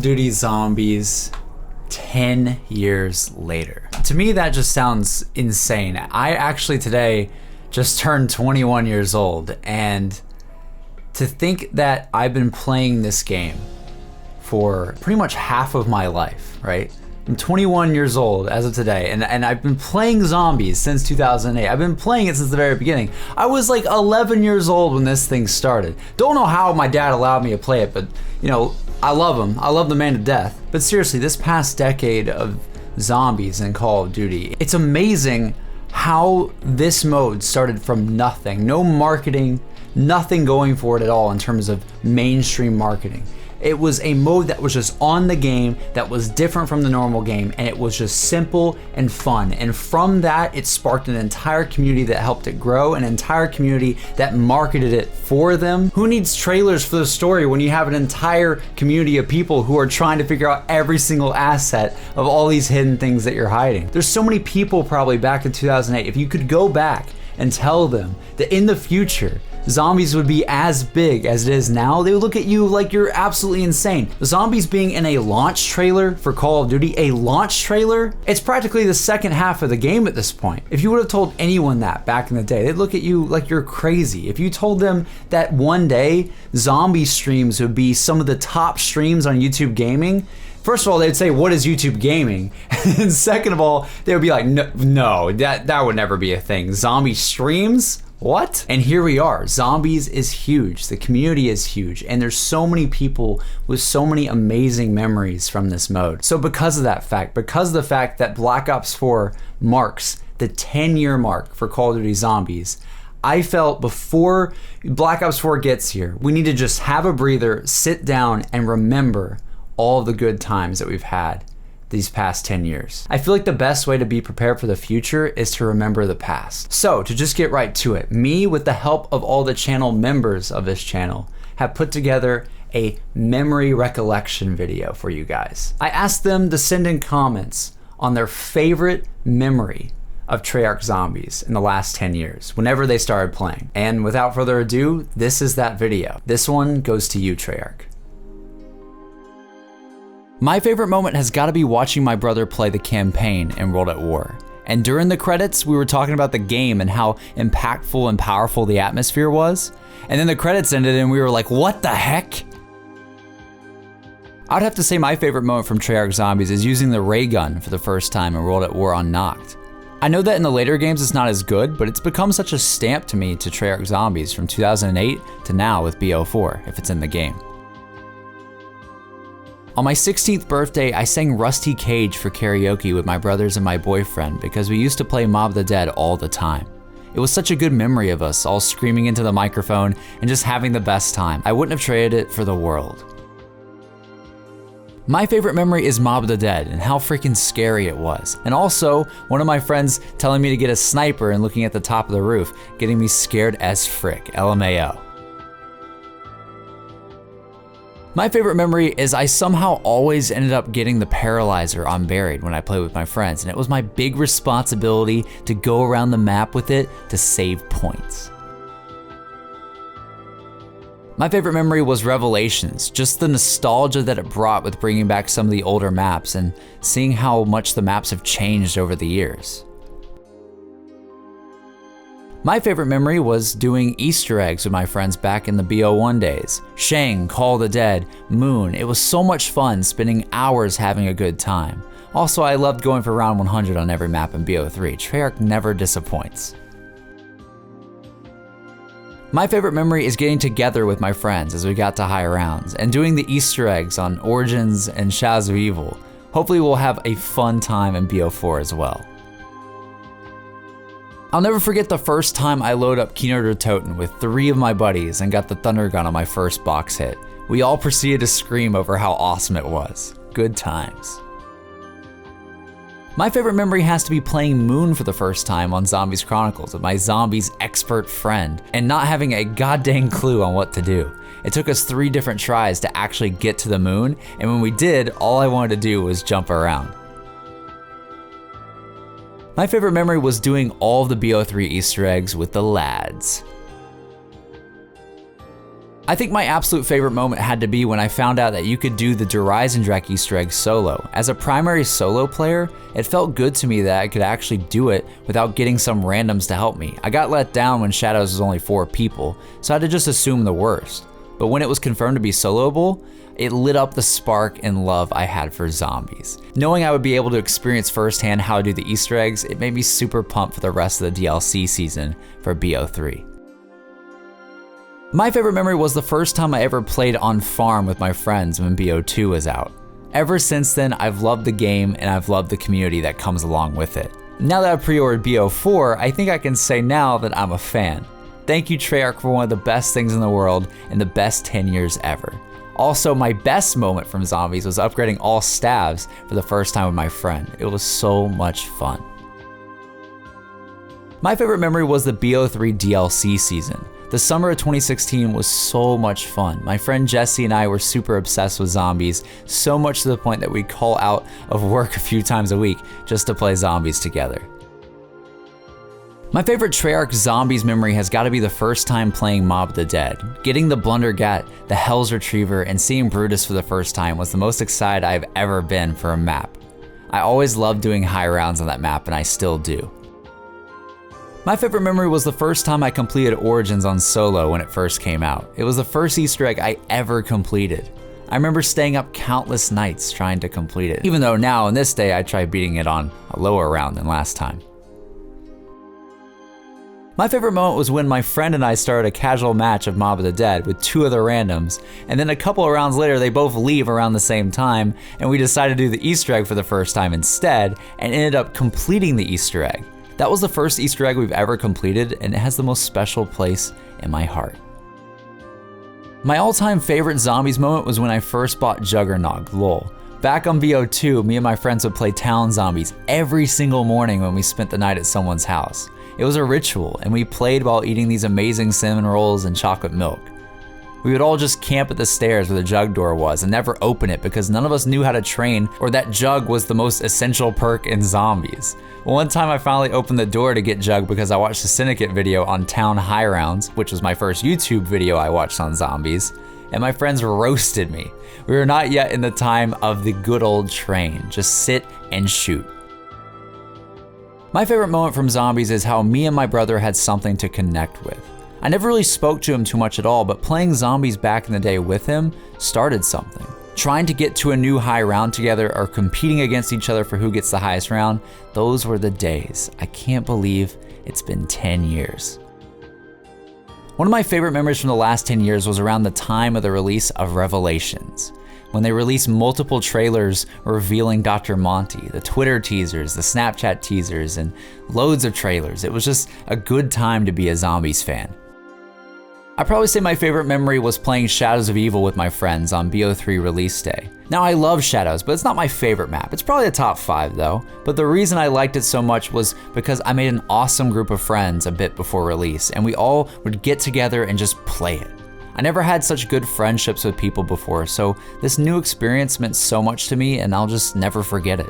Duty Zombies 10 years later. To me, that just sounds insane. I actually today just turned 21 years old, and to think that I've been playing this game for pretty much half of my life, right? I'm 21 years old as of today, and I've been playing zombies since 2008. I've been playing it since the very beginning. I was like 11 years old when this thing started. Don't know how my dad allowed me to play it, but you know, I love him. I love the man to death. But seriously, this past decade of zombies in Call of Duty, it's amazing how this mode started from nothing. No marketing, nothing going for it at all in terms of mainstream marketing. It was a mode that was just on the game, that was different from the normal game, and it was just simple and fun. And from that, it sparked an entire community that helped it grow, an entire community that marketed it for them. Who needs trailers for the story when you have an entire community of people who are trying to figure out every single asset of all these hidden things that you're hiding? There's so many people probably back in 2008, if you could go back and tell them that in the future, zombies would be as big as it is now, they would look at you like you're absolutely insane. The zombies being in a launch trailer for Call of Duty, a launch trailer, it's practically the second half of the game at this point. If you would have told anyone that back in the day, they'd look at you like you're crazy. If you told them that one day zombie streams would be some of the top streams on YouTube gaming, first of all, they'd say, what is YouTube gaming? And second of all, they would be like, no, that would never be a thing. Zombie streams? What? And here we are. Zombies is huge. The community is huge. And there's so many people with so many amazing memories from this mode. So because of that fact, because of the fact that Black Ops 4 marks the 10-year mark for Call of Duty Zombies, I felt before Black Ops 4 gets here, we need to just have a breather, sit down, and remember all the good times that we've had these past 10 years. I feel like the best way to be prepared for the future is to remember the past. So to just get right to it, me with the help of all the channel members of this channel have put together a memory recollection video for you guys. I asked them to send in comments on their favorite memory of Treyarch Zombies in the last 10 years, whenever they started playing. And without further ado, this is that video. This one goes to you, Treyarch. My favorite moment has got to be watching my brother play the campaign in World at War. And during the credits, we were talking about the game and how impactful and powerful the atmosphere was. And then the credits ended and we were like, what the heck? I'd have to say my favorite moment from Treyarch Zombies is using the ray gun for the first time in World at War on Noct. I know that in the later games it's not as good, but it's become such a stamp to me to Treyarch Zombies from 2008 to now with BO4, if it's in the game. On my 16th birthday, I sang Rusty Cage for karaoke with my brothers and my boyfriend because we used to play Mob of the Dead all the time. It was such a good memory of us all screaming into the microphone and just having the best time. I wouldn't have traded it for the world. My favorite memory is Mob of the Dead and how freaking scary it was. And also, one of my friends telling me to get a sniper and looking at the top of the roof, getting me scared as frick, LMAO. My favorite memory is I somehow always ended up getting the paralyzer on Buried when I played with my friends, and it was my big responsibility to go around the map with it to save points. My favorite memory was Revelations, just the nostalgia that it brought with bringing back some of the older maps and seeing how much the maps have changed over the years. My favorite memory was doing Easter eggs with my friends back in the BO1 days. Shang, Call of the Dead, Moon. It was so much fun spending hours having a good time. Also, I loved going for round 100 on every map in BO3. Treyarch never disappoints. My favorite memory is getting together with my friends as we got to high rounds and doing the Easter eggs on Origins and Shadows of Evil. Hopefully we'll have a fun time in BO4 as well. I'll never forget the first time I loaded up Kino der Toten with 3 of my buddies and got the thunder gun on my first box hit. We all proceeded to scream over how awesome it was. Good times. My favorite memory has to be playing Moon for the first time on Zombies Chronicles with my zombies expert friend and not having a goddamn clue on what to do. It took us 3 different tries to actually get to the moon, and when we did, all I wanted to do was jump around. My favorite memory was doing all of the BO3 Easter eggs with the lads. I think my absolute favorite moment had to be when I found out that you could do the Dreisendrach Easter egg solo. As a primary solo player, it felt good to me that I could actually do it without getting some randoms to help me. I got let down when Shadows was only 4 people, so I had to just assume the worst. But when it was confirmed to be soloable, it lit up the spark and love I had for zombies. Knowing I would be able to experience firsthand how to do the Easter eggs, it made me super pumped for the rest of the DLC season for BO3. My favorite memory was the first time I ever played on farm with my friends when BO2 was out. Ever since then, I've loved the game and I've loved the community that comes along with it. Now that I've pre-ordered BO4, I think I can say now that I'm a fan. Thank you, Treyarch, for one of the best things in the world and the best 10 years ever. Also, my best moment from zombies was upgrading all stabs for the first time with my friend. It was so much fun. My favorite memory was the BO3 DLC season. The summer of 2016 was so much fun. My friend Jesse and I were super obsessed with zombies, so much to the point that we'd call out of work a few times a week just to play zombies together. My favorite Treyarch Zombies memory has got to be the first time playing Mob of the Dead. Getting the Blundergat, the Hell's Retriever, and seeing Brutus for the first time was the most excited I've ever been for a map. I always loved doing high rounds on that map, and I still do. My favorite memory was the first time I completed Origins on solo when it first came out. It was the first Easter egg I ever completed. I remember staying up countless nights trying to complete it, even though now in this day I try beating it on a lower round than last time. My favorite moment was when my friend and I started a casual match of Mob of the Dead with 2 other randoms, and then a couple of rounds later they both leave around the same time, and we decided to do the Easter egg for the first time instead, and ended up completing the Easter egg. That was the first Easter egg we've ever completed, and it has the most special place in my heart. My all-time favorite zombies moment was when I first bought Juggernog, lol. Back on BO2, me and my friends would play Town Zombies every single morning when we spent the night at someone's house. It was a ritual, and we played while eating these amazing cinnamon rolls and chocolate milk. We would all just camp at the stairs where the jug door was and never open it because none of us knew how to train or that jug was the most essential perk in zombies. One time I finally opened the door to get jug because I watched a Syndicate video on Town High Rounds, which was my first YouTube video I watched on zombies, and my friends roasted me. We were not yet in the time of the good old train, just sit and shoot. My favorite moment from zombies is how me and my brother had something to connect with. I never really spoke to him too much at all, but playing zombies back in the day with him started something. Trying to get to a new high round together or competing against each other for who gets the highest round, those were the days. I can't believe it's been 10 years. One of my favorite memories from the last 10 years was around the time of the release of Revelations. When they released multiple trailers revealing Dr. Monty, the Twitter teasers, the Snapchat teasers, and loads of trailers. It was just a good time to be a zombies fan. I'd probably say my favorite memory was playing Shadows of Evil with my friends on BO3 release day. Now I love Shadows, but it's not my favorite map. It's probably a top 5 though. But the reason I liked it so much was because I made an awesome group of friends a bit before release, and we all would get together and just play it. I never had such good friendships with people before, so this new experience meant so much to me and I'll just never forget it.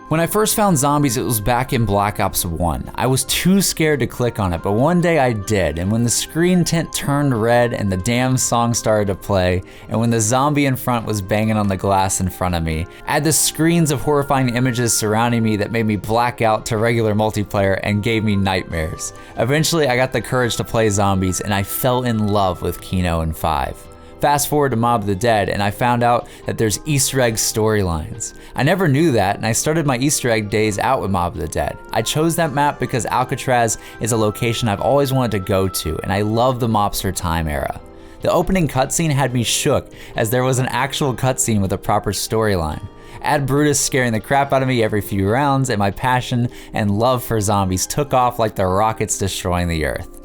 When I first found zombies, it was back in Black Ops 1. I was too scared to click on it, but one day I did, and when the screen tint turned red and the damn song started to play, and when the zombie in front was banging on the glass in front of me, I had the screens of horrifying images surrounding me that made me black out to regular multiplayer and gave me nightmares. Eventually, I got the courage to play zombies, and I fell in love with Kino and 5. Fast forward to Mob of the Dead, and I found out that there's Easter egg storylines. I never knew that, and I started my Easter egg days out with Mob of the Dead. I chose that map because Alcatraz is a location I've always wanted to go to, and I love the mobster time era. The opening cutscene had me shook, as there was an actual cutscene with a proper storyline. Add Brutus scaring the crap out of me every few rounds, and my passion and love for zombies took off like the rockets destroying the earth.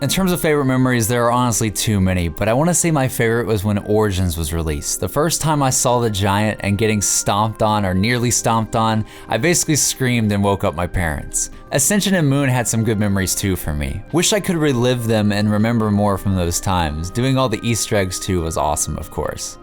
In terms of favorite memories, there are honestly too many, but I want to say my favorite was when Origins was released. The first time I saw the giant and getting stomped on or nearly stomped on, I basically screamed and woke up my parents. Ascension and Moon had some good memories too for me. Wish I could relive them and remember more from those times. Doing all the Easter eggs too was awesome, of course.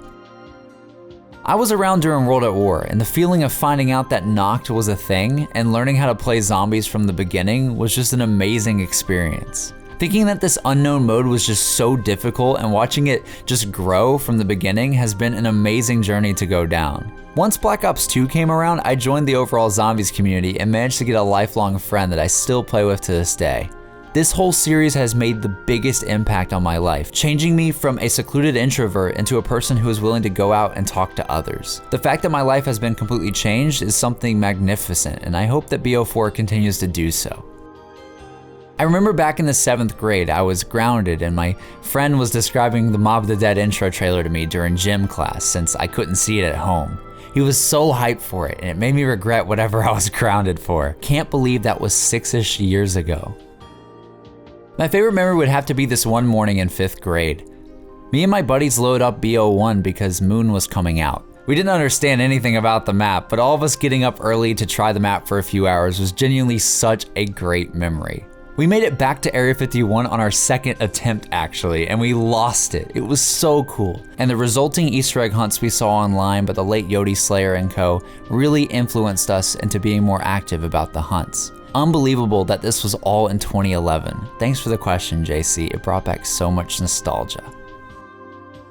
I was around during World at War, and the feeling of finding out that Noct was a thing and learning how to play zombies from the beginning was just an amazing experience. Thinking that this unknown mode was just so difficult and watching it just grow from the beginning has been an amazing journey to go down. Once Black Ops 2 came around, I joined the overall zombies community and managed to get a lifelong friend that I still play with to this day. This whole series has made the biggest impact on my life, changing me from a secluded introvert into a person who is willing to go out and talk to others. The fact that my life has been completely changed is something magnificent, and I hope that BO4 continues to do so. I remember back in the 7th grade, I was grounded and my friend was describing the Mob of the Dead intro trailer to me during gym class since I couldn't see it at home. He was so hyped for it and it made me regret whatever I was grounded for. Can't believe that was 6-ish years ago. My favorite memory would have to be this one morning in 5th grade. Me and my buddies loaded up BO1 because Moon was coming out. We didn't understand anything about the map, but all of us getting up early to try the map for a few hours was genuinely such a great memory. We made it back to Area 51 on our second attempt actually, and we lost it. It was so cool. And the resulting Easter egg hunts we saw online by the late Yodi Slayer and co. really influenced us into being more active about the hunts. Unbelievable that this was all in 2011. Thanks for the question, JC. It brought back so much nostalgia.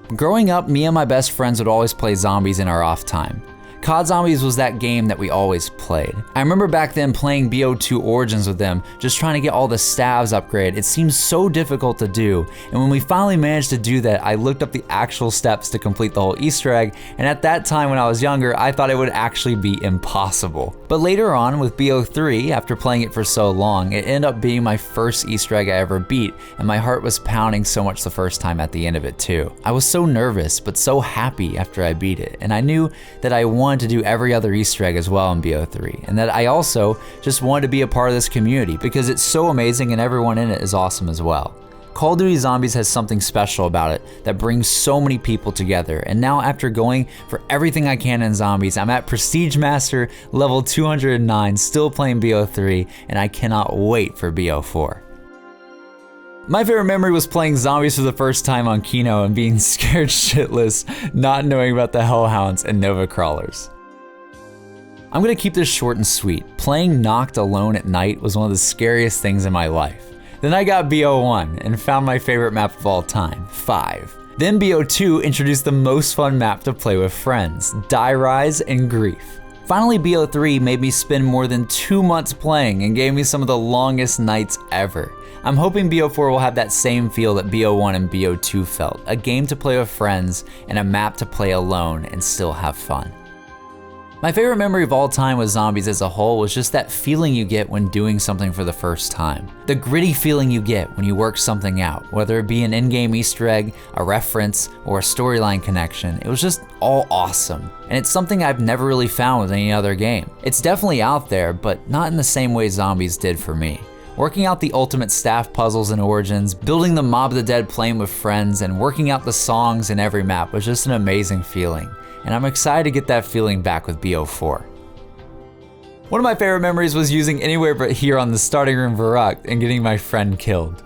Growing up, me and my best friends would always play zombies in our off time. COD Zombies was that game that we always played. I remember back then playing BO2 Origins with them, just trying to get all the stabs upgraded. It seemed so difficult to do, and when we finally managed to do that, I looked up the actual steps to complete the whole Easter egg, and at that time when I was younger, I thought it would actually be impossible. But later on with BO3, after playing it for so long, it ended up being my first Easter egg I ever beat, and my heart was pounding so much the first time at the end of it too. I was so nervous, but so happy after I beat it, and I knew that I wanted to do every other Easter egg as well in BO3, and that I also just wanted to be a part of this community because it's so amazing and everyone in it is awesome as well. Call of Duty Zombies has something special about it that brings so many people together, and now after going for everything I can in Zombies, I'm at Prestige Master level 209, still playing BO3, and I cannot wait for BO4. My favorite memory was playing Zombies for the first time on Kino and being scared shitless, not knowing about the Hellhounds and Nova Crawlers. I'm gonna keep this short and sweet. Playing Noct alone at night was one of the scariest things in my life. Then I got BO1 and found my favorite map of all time, 5. Then BO2 introduced the most fun map to play with friends, Die Rise and Grief. Finally, BO3 made me spend more than 2 months playing and gave me some of the longest nights ever. I'm hoping BO4 will have that same feel that BO1 and BO2 felt, a game to play with friends and a map to play alone and still have fun. My favorite memory of all time with Zombies as a whole was just that feeling you get when doing something for the first time. The gritty feeling you get when you work something out, whether it be an in-game Easter egg, a reference, or a storyline connection. It was just all awesome. And it's something I've never really found with any other game. It's definitely out there, but not in the same way Zombies did for me. Working out the ultimate staff puzzles in Origins, building the Mob of the Dead playing with friends, and working out the songs in every map was just an amazing feeling. And I'm excited to get that feeling back with BO4. One of my favorite memories was using Anywhere But Here on the starting room Varrock and getting my friend killed.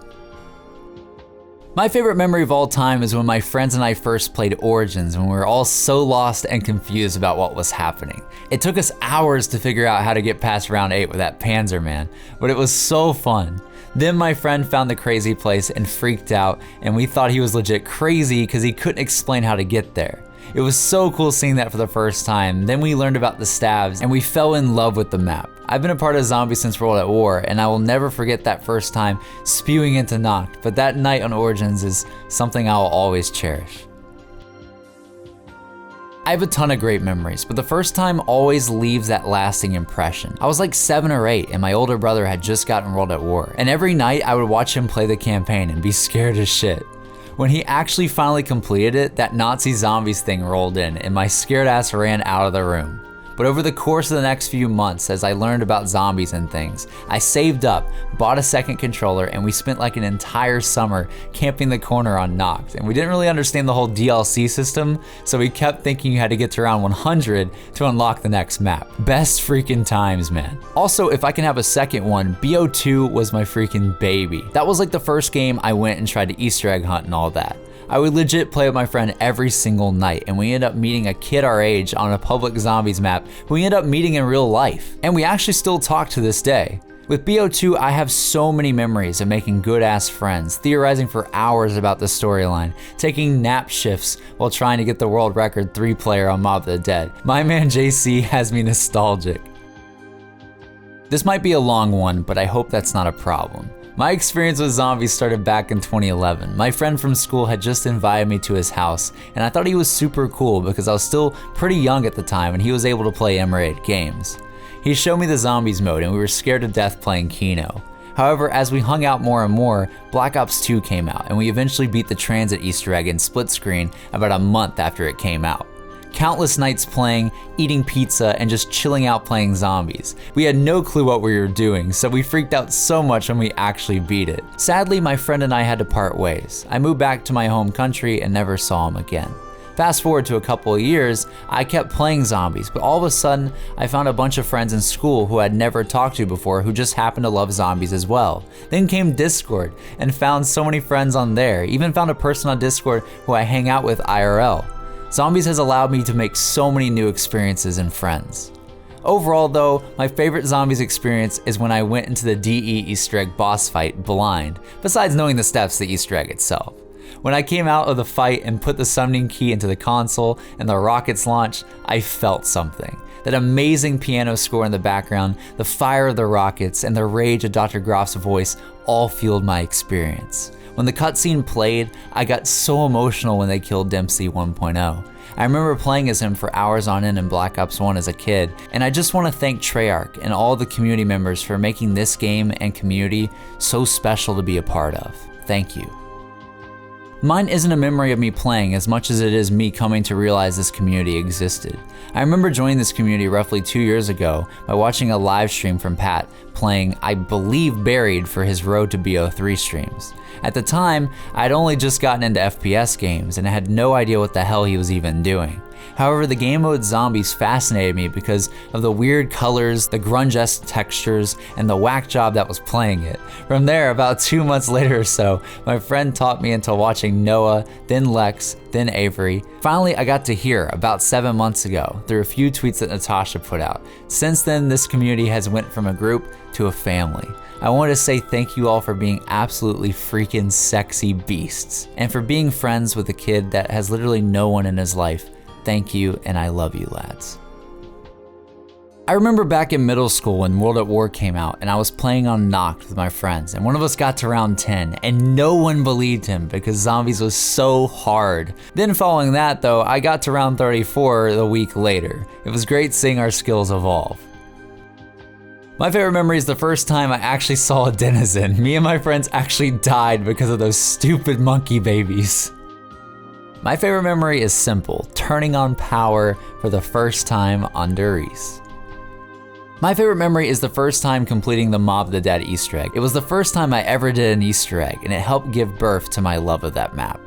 My favorite memory of all time is when my friends and I first played Origins when we were all so lost and confused about what was happening. It took us hours to figure out how to get past round 8 with that Panzer man, but it was so fun. Then my friend found the crazy place and freaked out, and we thought he was legit crazy because he couldn't explain how to get there. It was so cool seeing that for the first time. Then we learned about the stabs and we fell in love with the map. I've been a part of Zombies since World at War, and I will never forget that first time spewing into Noct, but that night on Origins is something I will always cherish. I have a ton of great memories, but the first time always leaves that lasting impression. I was like 7 or 8 and my older brother had just gotten World at War, and every night I would watch him play the campaign and be scared as shit. When he actually finally completed it, that Nazi zombies thing rolled in and my scared ass ran out of the room. But over the course of the next few months, as I learned about zombies and things, I saved up, bought a second controller, and we spent like an entire summer camping the corner on Noct. And we didn't really understand the whole DLC system, so we kept thinking you had to get to around 100 to unlock the next map. Best freaking times, man. Also, if I can have a second one, BO2 was my freaking baby. That was like the first game I went and tried to Easter egg hunt and all that. I would legit play with my friend every single night, and we ended up meeting a kid our age on a public zombies map who we ended up meeting in real life. And we actually still talk to this day. With BO2, I have so many memories of making good-ass friends, theorizing for hours about the storyline, taking nap shifts while trying to get the world record 3-player on Mob of the Dead. My man JC has me nostalgic. This might be a long one, but I hope that's not a problem. My experience with zombies started back in 2011. My friend from school had just invited me to his house, and I thought he was super cool because I was still pretty young at the time and he was able to play M-rated games. He showed me the zombies mode and we were scared to death playing Kino. However, as we hung out more and more, Black Ops 2 came out and we eventually beat the transit Easter egg in split screen about a month after it came out. Countless nights playing, eating pizza, and just chilling out playing zombies. We had no clue what we were doing, so we freaked out so much when we actually beat it. Sadly, my friend and I had to part ways. I moved back to my home country and never saw him again. Fast forward to a couple of years, I kept playing zombies, but all of a sudden, I found a bunch of friends in school who I'd never talked to before who just happened to love zombies as well. Then came Discord, and found so many friends on there, even found a person on Discord who I hang out with IRL. Zombies has allowed me to make so many new experiences and friends. Overall though, my favorite zombies experience is when I went into the DE Easter egg boss fight blind, besides knowing the steps to the Easter egg itself. When I came out of the fight and put the summoning key into the console and the rockets launched, I felt something. That amazing piano score in the background, the fire of the rockets, and the rage of Dr. Groff's voice all fueled my experience. When the cutscene played, I got so emotional when they killed Dempsey 1.0. I remember playing as him for hours on end in Black Ops 1 as a kid, and I just want to thank Treyarch and all the community members for making this game and community so special to be a part of. Thank you. Mine isn't a memory of me playing as much as it is me coming to realize this community existed. I remember joining this community roughly 2 years ago by watching a live stream from Pat playing, I believe, Buried for his Road to BO3 streams. At the time, I'd only just gotten into FPS games and I had no idea what the hell he was even doing. However, the game mode Zombies fascinated me because of the weird colors, the grunge-esque textures, and the whack job that was playing it. From there, about 2 months later or so, my friend taught me into watching Noah, then Lex, then Avery. Finally, I got to hear about 7 months ago through a few tweets that Natasha put out. Since then, this community has went from a group to a family. I want to say thank you all for being absolutely freaking sexy beasts, and for being friends with a kid that has literally no one in his life. Thank you, and I love you, lads. I remember back in middle school when World at War came out and I was playing on Noct with my friends, and one of us got to round 10 and no one believed him because Zombies was so hard. Then following that though, I got to round 34 the week later. It was great seeing our skills evolve. My favorite memory is the first time I actually saw a denizen. Me and my friends actually died because of those stupid monkey babies. My favorite memory is simple, turning on power for the first time on Doris. My favorite memory is the first time completing the Mob of the Dead Easter egg. It was the first time I ever did an Easter egg, and it helped give birth to my love of that map.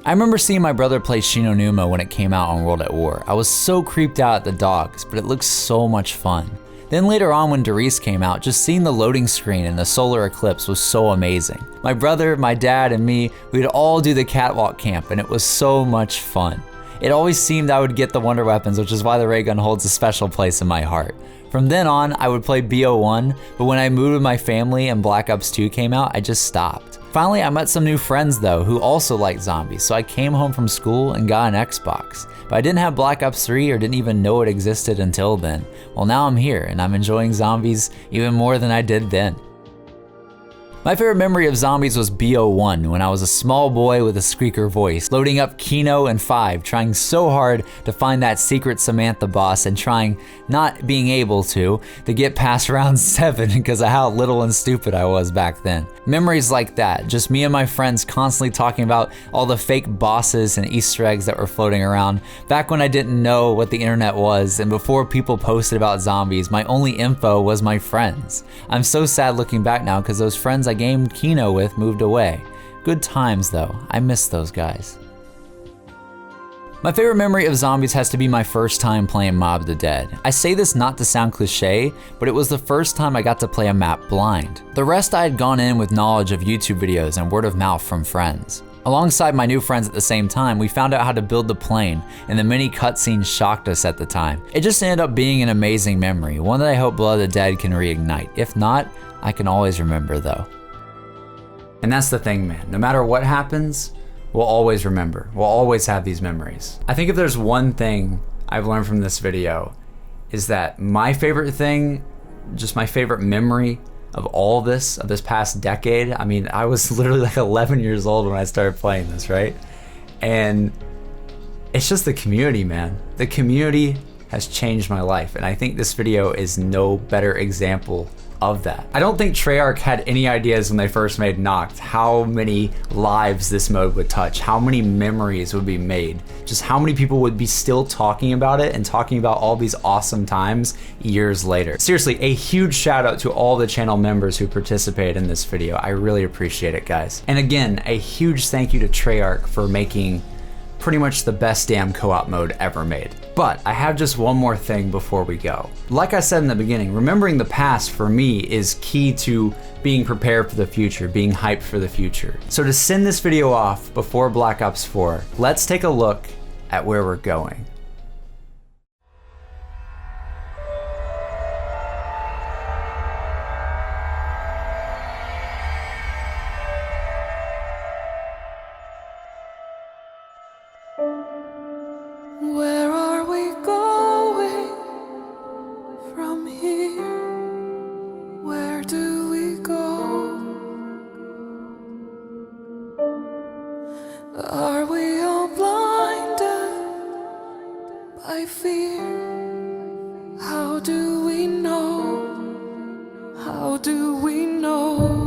I remember seeing my brother play Shinonuma when it came out on World at War. I was so creeped out at the dogs, but it looked so much fun. Then later on when Doris came out, just seeing the loading screen and the solar eclipse was so amazing. My brother, my dad, and me, we'd all do the catwalk camp and it was so much fun. It always seemed I would get the wonder weapons, which is why the ray gun holds a special place in my heart. From then on, I would play BO1, but when I moved with my family and Black Ops 2 came out, I just stopped. Finally, I met some new friends though, who also liked zombies, so I came home from school and got an Xbox. But I didn't have Black Ops 3 or didn't even know it existed until then. Well, now I'm here and I'm enjoying zombies even more than I did then. My favorite memory of zombies was BO1 when I was a small boy with a squeaker voice, loading up Kino and 5, trying so hard to find that secret Samantha boss and trying, not being able to get past round 7 because of how little and stupid I was back then. Memories like that, just me and my friends constantly talking about all the fake bosses and Easter eggs that were floating around. Back when I didn't know what the internet was and before people posted about zombies, my only info was my friends. I'm so sad looking back now because those friends I gamed Kino with moved away. Good times though, I miss those guys. My favorite memory of zombies has to be my first time playing Mob of the Dead. I say this not to sound cliche, but it was the first time I got to play a map blind. The rest I had gone in with knowledge of YouTube videos and word of mouth from friends. Alongside my new friends at the same time, we found out how to build the plane, and the many cutscenes shocked us at the time. It just ended up being an amazing memory, one that I hope Blood of the Dead can reignite. If not, I can always remember though. And that's the thing, man. No matter what happens, we'll always remember. We'll always have these memories. I think if there's one thing I've learned from this video, is that my favorite thing, just my favorite memory of all this, of this past decade, I mean, I was literally like 11 years old when I started playing this, right? And it's just the community, man. The community has changed my life, and I think this video is no better example of that. I don't think Treyarch had any ideas when they first made Noct how many lives this mode would touch, how many memories would be made, just how many people would be still talking about it and talking about all these awesome times years later. Seriously, a huge shout out to all the channel members who participated in this video. I really appreciate it, guys. And again, a huge thank you to Treyarch for making pretty much the best damn co-op mode ever made. But I have just one more thing before we go. Like I said in the beginning, remembering the past for me is key to being prepared for the future, being hyped for the future. So to send this video off before Black Ops 4, let's take a look at where we're going. Where are we going from here? Where do we go? Are we all blinded by fear? How do we know? How do we know?